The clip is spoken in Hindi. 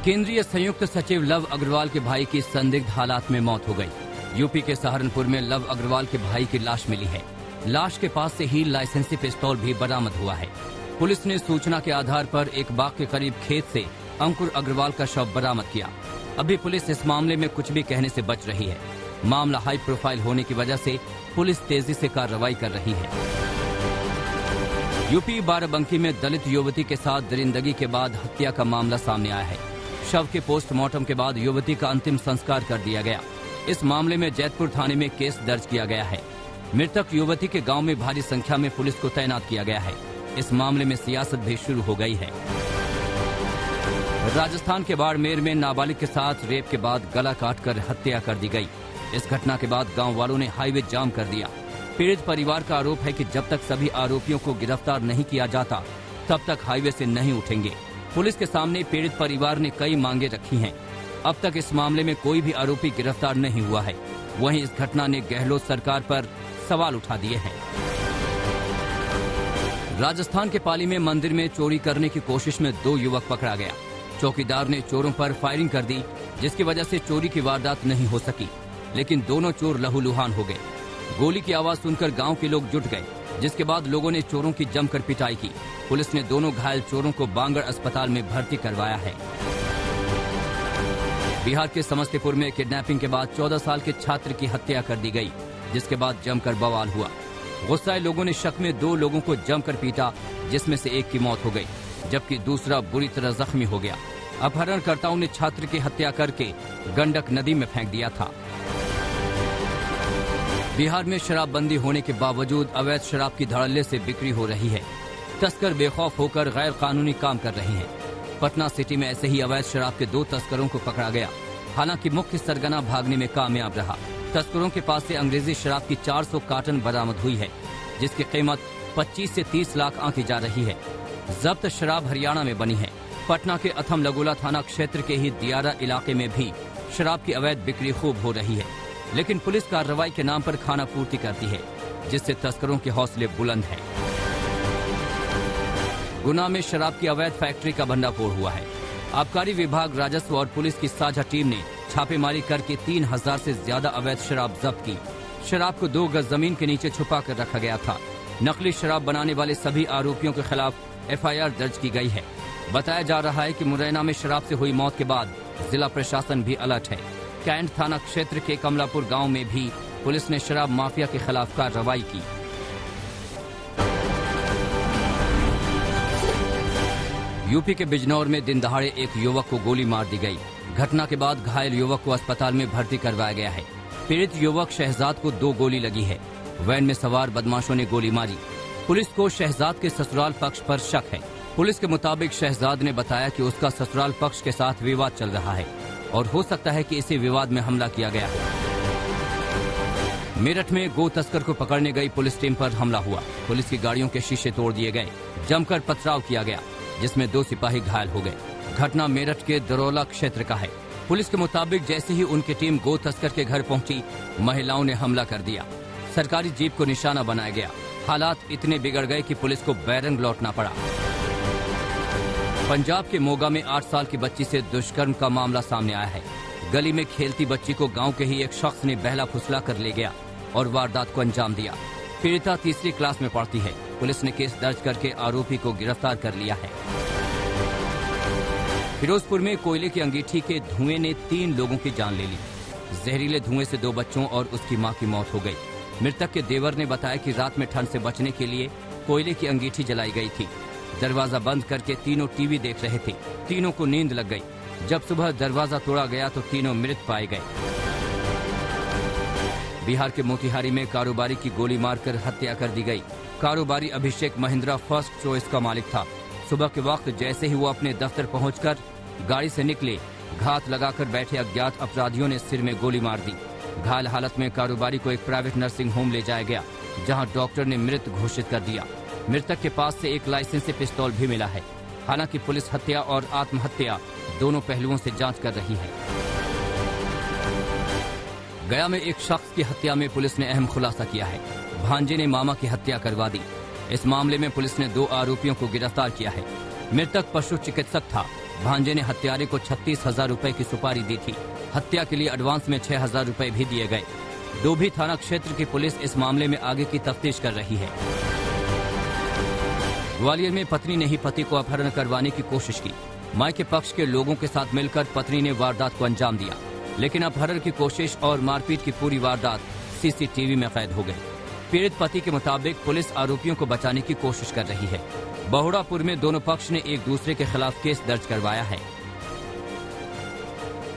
केंद्रीय संयुक्त सचिव लव अग्रवाल के भाई की संदिग्ध हालात में मौत हो गई। यूपी के सहारनपुर में लव अग्रवाल के भाई की लाश मिली है। लाश के पास से ही लाइसेंसी पिस्तौल भी बरामद हुआ है। पुलिस ने सूचना के आधार पर एक बाग के करीब खेत से अंकुर अग्रवाल का शव बरामद किया। अभी पुलिस इस मामले में कुछ भी कहने से बच रही है। मामला हाई प्रोफाइल होने की वजह से पुलिस तेजी से कार्रवाई कर रही है। यूपी बाराबंकी में दलित युवती के साथ दरिंदगी के बाद हत्या का मामला सामने आया है। शव के पोस्टमार्टम के बाद युवती का अंतिम संस्कार कर दिया गया। इस मामले में जैतपुर थाने में केस दर्ज किया गया है। मृतक युवती के गांव में भारी संख्या में पुलिस को तैनात किया गया है। इस मामले में सियासत भी शुरू हो गई है। राजस्थान के बाड़मेर में नाबालिग के साथ रेप के बाद गला काटकर हत्या कर दी गई। इस घटना के बाद गांव वालों ने हाईवे जाम कर दिया। पीड़ित परिवार का आरोप है कि जब तक सभी आरोपियों को गिरफ्तार नहीं किया जाता तब तक हाईवे से नहीं उठेंगे। पुलिस के सामने पीड़ित परिवार ने कई मांगे रखी हैं। अब तक इस मामले में कोई भी आरोपी गिरफ्तार नहीं हुआ है। वहीं इस घटना ने गहलोत सरकार पर सवाल उठा दिए हैं। राजस्थान के पाली में मंदिर में चोरी करने की कोशिश में 2 युवक पकड़ा गया। चौकीदार ने चोरों पर फायरिंग कर दी, जिसकी वजह से चोरी की वारदात नहीं हो सकी, लेकिन दोनों चोर लहूलुहान हो गए। गोली की आवाज सुनकर गांव के लोग जुट गए, जिसके बाद लोगों ने चोरों की जमकर पिटाई की। पुलिस ने दोनों घायल चोरों को बांगड़ अस्पताल में भर्ती करवाया है। बिहार के समस्तीपुर में किडनैपिंग के बाद 14 साल के छात्र की हत्या कर दी गई, जिसके बाद जमकर बवाल हुआ। गुस्साए लोगों ने शक में 2 लोगों को जमकर पीटा, जिसमें से एक की मौत हो गई, जबकि दूसरा बुरी तरह जख्मी हो गया। अपहरणकर्ताओं ने छात्र की हत्या करके गंडक नदी में फेंक दिया था। बिहार में शराबबंदी होने के बावजूद अवैध शराब की धड़ल्ले से बिक्री हो रही है। तस्कर बेखौफ होकर गैर कानूनी काम कर रहे हैं। पटना सिटी में ऐसे ही अवैध शराब के 2 तस्करों को पकड़ा गया। हालांकि मुख्य सरगना भागने में कामयाब रहा। तस्करों के पास से अंग्रेजी शराब की 400 कार्टन बरामद हुई है, जिसकी कीमत 25 से 30 लाख आंकी जा रही है। जब्त शराब हरियाणा में बनी है। पटना के अथम लगोला थाना क्षेत्र के ही दियारा इलाके में भी शराब की अवैध बिक्री खूब हो रही है, लेकिन पुलिस कार्रवाई के नाम पर खाना पूर्ति करती है, जिससे तस्करों के हौसले बुलंद हैं। गुना में शराब की अवैध फैक्ट्री का भंडाफोड़ हुआ है। आबकारी विभाग, राजस्व और पुलिस की साझा टीम ने छापेमारी करके 3000 से ज्यादा अवैध शराब जब्त की। शराब को 2 गज जमीन के नीचे छुपा कर रखा गया था। नकली शराब बनाने वाले सभी आरोपियों के खिलाफ FIR दर्ज की गई है। बताया जा रहा है कि मुरैना में शराब से हुई मौत के बाद जिला प्रशासन भी अलर्ट है। कैंट थाना क्षेत्र के कमलापुर गांव में भी पुलिस ने शराब माफिया के खिलाफ कार्रवाई की। यूपी के बिजनौर में दिन दहाड़े एक युवक को गोली मार दी गई। घटना के बाद घायल युवक को अस्पताल में भर्ती करवाया गया है। पीड़ित युवक शहजाद को 2 गोली लगी है। वैन में सवार बदमाशों ने गोली मारी। पुलिस को शहजाद के ससुराल पक्ष पर शक है। पुलिस के मुताबिक शहजाद ने बताया कि उसका ससुराल पक्ष के साथ विवाद चल रहा है और हो सकता है कि इसी विवाद में हमला किया गया है। मेरठ में गो तस्कर को पकड़ने गई पुलिस टीम पर हमला हुआ। पुलिस की गाड़ियों के शीशे तोड़ दिए गए। जमकर पथराव किया गया, जिसमें 2 सिपाही घायल हो गए। घटना मेरठ के दरौला क्षेत्र का है। पुलिस के मुताबिक जैसे ही उनकी टीम गो तस्कर के घर पहुंची, महिलाओं ने हमला कर दिया। सरकारी जीप को निशाना बनाया गया। हालात इतने बिगड़ गए कि पुलिस को बैरंग लौटना पड़ा। पंजाब के मोगा में 8 साल की बच्ची से दुष्कर्म का मामला सामने आया है। गली में खेलती बच्ची को गांव के ही एक शख्स ने बहला फुसला कर ले गया और वारदात को अंजाम दिया। पीड़िता 3री क्लास में पढ़ती है। पुलिस ने केस दर्ज करके आरोपी को गिरफ्तार कर लिया है। फिरोजपुर में कोयले की अंगीठी के धुएं ने 3 लोगों की जान ले ली। जहरीले धुएं से 2 बच्चों और उसकी मां की मौत हो गई। मृतक के देवर ने बताया कि रात में ठंड से बचने के लिए कोयले की अंगीठी जलाई गई थी। दरवाजा बंद करके तीनों टीवी देख रहे थे। तीनों को नींद लग गई। जब सुबह दरवाजा तोड़ा गया तो तीनों मृत पाए गए। बिहार के मोतिहारी में कारोबारी की गोली मारकर हत्या कर दी गई। कारोबारी अभिषेक महिंद्रा फर्स्ट चॉइस का मालिक था। सुबह के वक्त जैसे ही वो अपने दफ्तर पहुंचकर गाड़ी से निकले, घात लगाकर बैठे अज्ञात अपराधियों ने सिर में गोली मार दी। घायल हालत में कारोबारी को एक प्राइवेट नर्सिंग होम ले जाया गया, जहां डॉक्टर ने मृत घोषित कर दिया। मृतक के पास से एक लाइसेंसी पिस्तौल भी मिला है। हालांकि पुलिस हत्या और आत्महत्या दोनों पहलुओं से जांच कर रही है। गया में एक शख्स की हत्या में पुलिस ने अहम खुलासा किया है। भांजे ने मामा की हत्या करवा दी। इस मामले में पुलिस ने 2 आरोपियों को गिरफ्तार किया है। मृतक पशु चिकित्सक था। भांजे ने हत्यारे को 36,000 रुपए की सुपारी दी थी। हत्या के लिए एडवांस में 6,000 रुपए भी दिए गए। डोभी थाना क्षेत्र की पुलिस इस मामले में आगे की तफ्तीश कर रही है। ग्वालियर में पत्नी ने ही पति को अपहरण करवाने की कोशिश की। मायके पक्ष के लोगों के साथ मिलकर पत्नी ने वारदात को अंजाम दिया, लेकिन अपहरण की कोशिश और मारपीट की पूरी वारदात सीसीटीवी में कैद हो गई। पीड़ित पति के मुताबिक पुलिस आरोपियों को बचाने की कोशिश कर रही है। बहुड़ापुर में दोनों पक्ष ने एक दूसरे के खिलाफ केस दर्ज करवाया है।